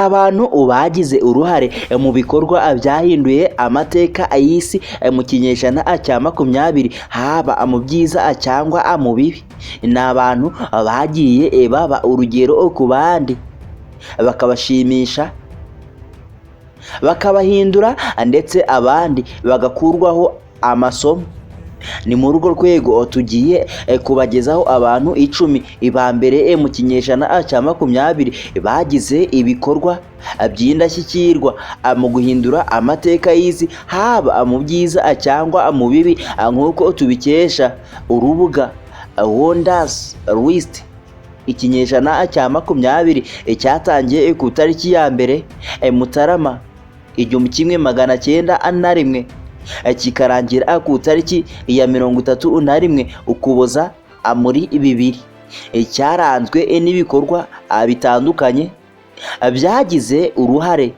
abantu bagize uruhare mu bikorwa byahinduye amateka y'isi mu kinyejana cya 20 haba mu byiza cyangwa mu bibi. Ni abantu bagiye baba urugero ku bandi, bakabashimisha, bakabahindura ndetse abandi bagakurwaho amasomo. Ni muri urwo rwego tugiye kubagezaho abantu 10 ba mbere mu kinyejana cya 20 bagize ibikorwa by'indashyikirwa mu guhindura amateka y'isi haba mu byiza cyangwa mu bibi, nk'uko tubikesha urubuga Wonders List. Ikinyejana cya 20 cyatangiye ku tariki ya mbere Mutarama 1901 kikarangira ku tariki ya 31 Ukuboza muri 2000. Cyaranzwe n'ibikorwa bitandukanye byagize uruhare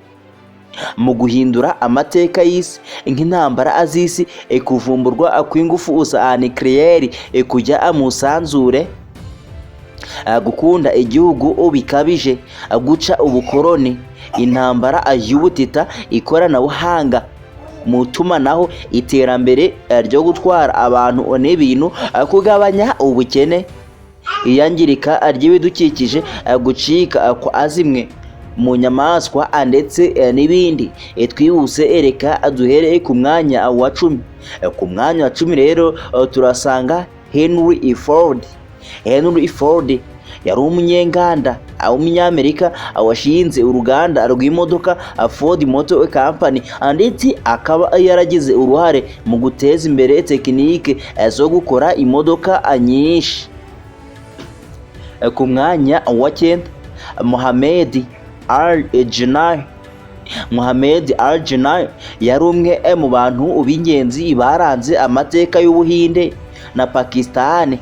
mu guhindura amateka y'isi, nk'intambara z'isi, kuvumburwa kw'ingufu za nucleaire, kujya mu sanzure, gukunda igihugu bikabije, guca ubukoroni, intambara y'ubutita, ikoranabuhanga mu tumanaho, iterambere ryo gutwara abantu n'ibintu, kugabanya ubukene, iyangirika ry'ibidukikije, gucika kwa zimwe mu nyamaswa ndetse n'ibindi. Twihuse reka duhere ku mwanya wa 10. Ku mwanya wa 10 rero turasanga Henry Ford. Henry Ford yari umunyenganda w'umunyamerika washinze uruganda rw'imodoka Ford Motor Company, ndetse akaba yaragize uruhare mu guteza imbere tekinike zo gukora imodoka nyinshi. Ku mwanya wa 9 Mohamed Al-Jinnah. Mohamed Al-Jinnah yari umwe mu bantu b'ingenzi baranze amateka y'Ubuhinde na Pakistan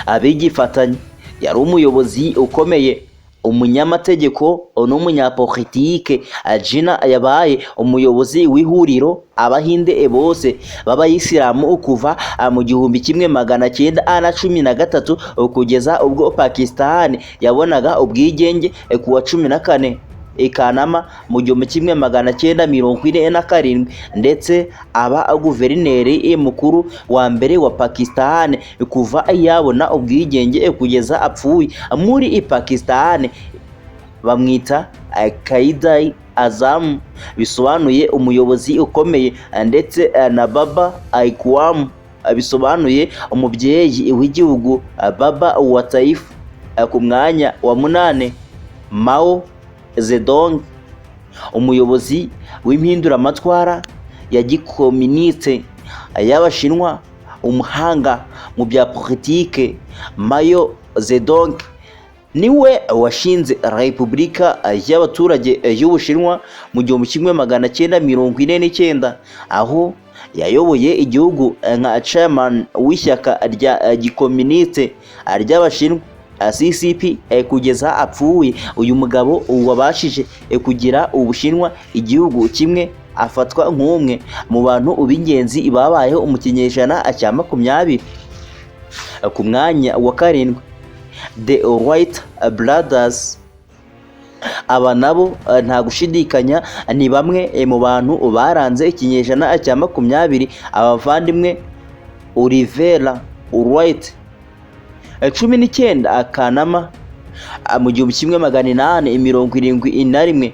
abigifatanya. Yari umuyobozi ukomeye, umunyamategeko n'umunyapolitike. Jinnah yabaye umuyobozi w'ihuriro Abahinde bose b'Abayisilamu kuva mu 1913 kugeza ubwo Pakistan yabonaga ubwigenge ku wa 14 Kanama mu 1947, ndetse aba guverineri mukuru wa mbere wa Pakistan kuva yabona ubwigenge kugeza apfuye. Muri Pakistan bamwita Qaid Azam, bisobanuye umuyobozi ukomeye, ndetse na Baba Aikwam, bisobanuye umubyeyi w'igihugu, Baba wa Taifa. Ku mwanya wa 8 Mao Zedong, umuyobozi w'impinduramatwara ya gikoministe y'Abashinwa, umuhanga mu bya politike. Mao Zedong niwe washinze Repubulika y'Abaturage y'Ubushinwa mu 1949, aho yayoboye igihugu nka chairman w'ishyaka rya gikoministe ry'Abashinwa CCP kugeza apfuye. Uyu mugabo wabashije kugira Ubushinwa igihugu kimwe, afatwa nk'umwe mu bantu b'ingenzi babayeho mu kinyejana cya 20. Ku mwanya wa 7 The Wright Brothers. Aba nabo nta gushidikanya ni bamwe mu bantu baranze ikinyejana cya 20. Abavandimwe Oliver Wright 19 Kanama mu 1871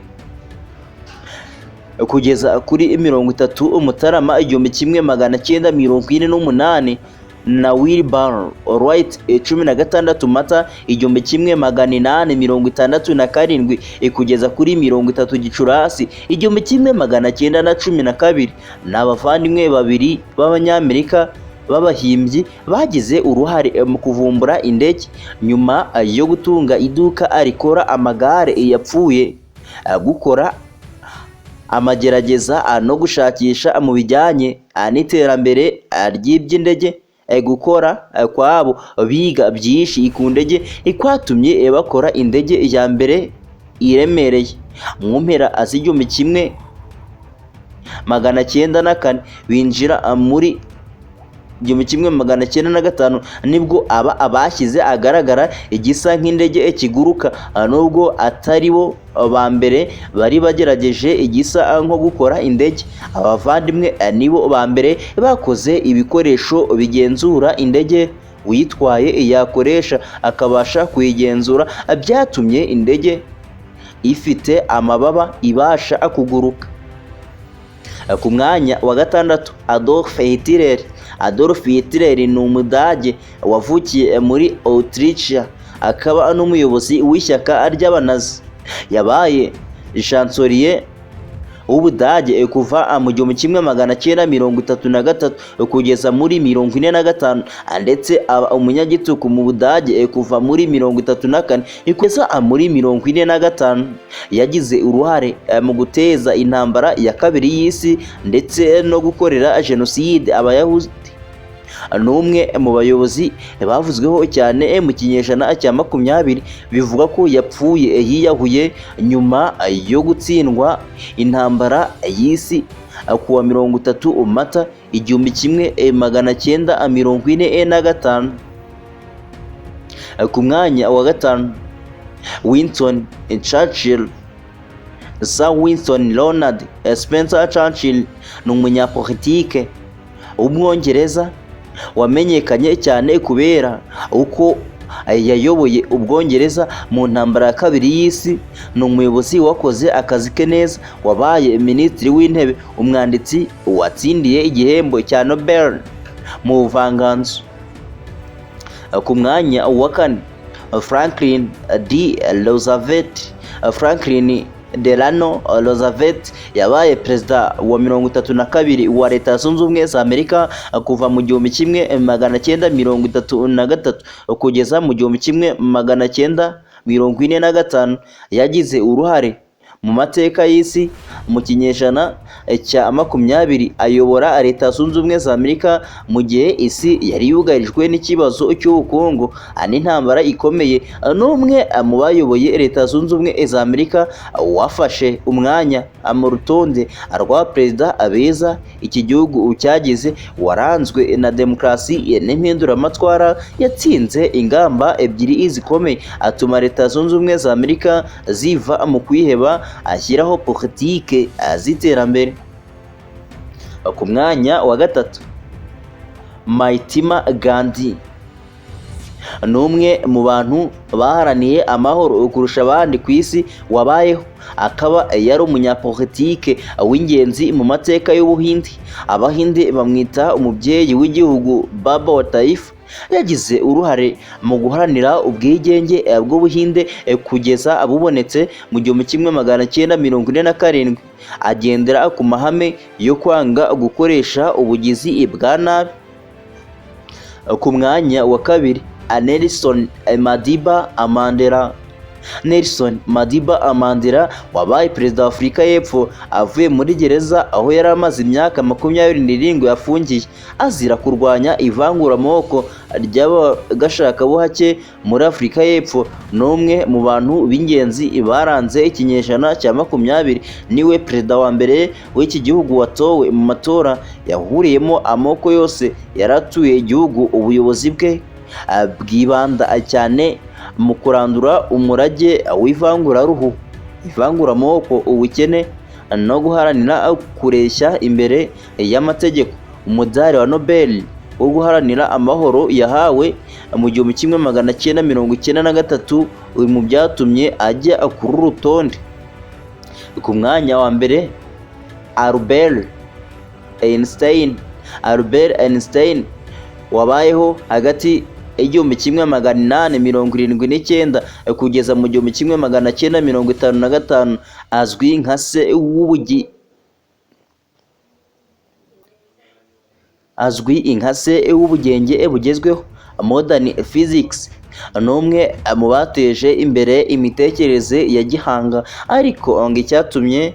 kugeza kuri 30 Mutarama 1948, na Wilbur Wright 16 Mata 1867 kugeza kuri 30 Gicurasi 1912. N'abavandimwe babiri b'Abanyamerika b'abahimbyi bagize uruhare mu kuvumbura indege. Nyuma yo gutunga iduka rikora amagare, yapfuye gukora amagerageza no gushakisha mu bijyanye n'iterambere ry'iby'indege. Gukora kwabo biga byinshi ku ndege ikwatumye bakora indege ya mbere iremereye mu mpera z'1904 binjira muri 1905 nibwo abashyize agaragara igisa nk'indege kiguruka, nubwo atari bo ba mbere bari bagerageje igisa nko gukora indege. Abavandimwe nibo ba mbere bakoze ibikoresho bigenzura indege uyitwaye yakoresha akabasha kuyigenzura, byatumye indege ifite amababa ibasha kuguruka. Ku mwanya wa gatandatu, Adolf Hitler. Adolf Hitler ni Umudage wavukiye muri Autriche, akaba n'umuyobozi w'ishyaka ry'Abanazi. Yabaye chancelier w'Ubudage kuva mu 1933 kugeza muri 1945, ndetse aba umunyagitugu mu Budage kuva muri 1934 kugeza muri 1945. Yagize uruhare mu guteza intambara ya kabiri y'isi ndetse no gukorera jenoside Abayahudi. N'umwe mu bayobozi bavuzweho cyane mu kinyejana cya 20. Bivuga ko yapfuye yiyahuye nyuma yo gutsindwa intambara y'isi kuwa 30 Mata 1945. Ku mwanya wa gatanu, Winston Churchill. Sir Winston Leonard Spencer Churchill ni umunyapolitike w'Umwongereza wamenyekanye cyane kubera uko yayoboye Ubwongereza mu ntambara ya kabiri y'isi. Ni umuyobozi wakoze akazi ke neza, wabaye minisitiri w'intebe, umwanditsi watsindiye igihembo cya Nobel mu buvanganzo. Ku mwanya wa kane, Franklin D. Roosevelt. Franklin Delano Roosevelt yabaye perezida wa 32 wa Leta Zunze Ubumwe za Amerika kuva mu 1933 kugeza mu 1945. Yagize uruhare mu mateka y'isi mu kinyejana cya 20, ayobora Leta Zunze Ubumwe za Amerika mu gihe isi yari yugarijwe n'ikibazo cy'ubukungu n'intambara ikomeye. N'umwe mu bayoboye Leta Zunze Ubumwe za Amerika wafashe umwanya mu rutonde rwa perezida beza iki gihugu cyagize, waranzwe na demokarasi n'impinduramatwara. Yatsinze ingamba ebyiri zikomeye atuma Leta Zunze Ubumwe za Amerika ziva mu kwiheba, ashyiraho politike z'iterambere. Ku mwanya wa gatatu, Mahatma Gandhi. Ni umwe mu bantu baharaniye amahoro kurusha abandi ku isi wabayeho, akaba yari umunyapolitike w'ingenzi mu mateka y'Ubuhinde. Abahinde bamwita umubyeyi w'igihugu, Baba wa Taifa. Yagize uruhare mu guharanira ubwigenge bw'Ubuhinde kugeza bubonetse mu 1947. Agendera ku mahame yo kwanga gukoresha ubugizi bwa nabi. Ku mwanya wa kabiri, Nelson Madiba Mandela. Nelson Madiba Mandela wabaye perezida wa Afurika y'Epfo avuye muri gereza aho yari amaze imyaka 27 yafungiye, azira kurwanya ivanguramoko ry'abagashakabuhake muri Afurika y'Epfo. N'umwe mu bantu b'ingenzi baranze ikinyejana cya 20. Niwe perezida wa mbere w'iki gihugu watowe mu matora yahuriyemo amoko yose yaratuye igihugu. Ubuyobozi bwe bwibanda cyane mu kurandura umurage w'ivanguraruhu, ivanguramoko, ubukene no guharanira kureshya imbere y'amategeko. Umudari wa Nobel wo guharanira amahoro yahawe mu 1993 mu byatumye ajya kuri uru rutonde. Ku mwanya wa mbere, Albert Einstein. Albert Einstein wabayeho hagati 1879 kugeza mu 1955. Azwi nka se w'ubugenge bugezweho, modern physics. N'umwe mu bateje imbere imitekerereze ya gihanga, ariko icyatumye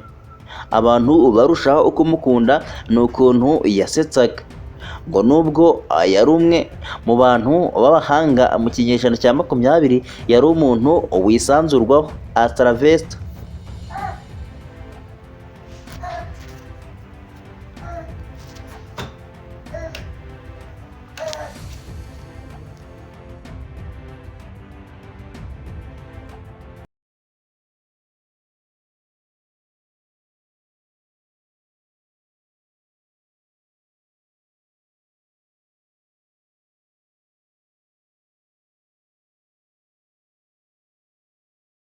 abantu barushaho kumukunda ni ukuntu yasetsaga. Ngo nubwo yari umwe mu bantu b'abahanga mu kinyejana cya 20, yari umuntu wisanzurwaho, extravert.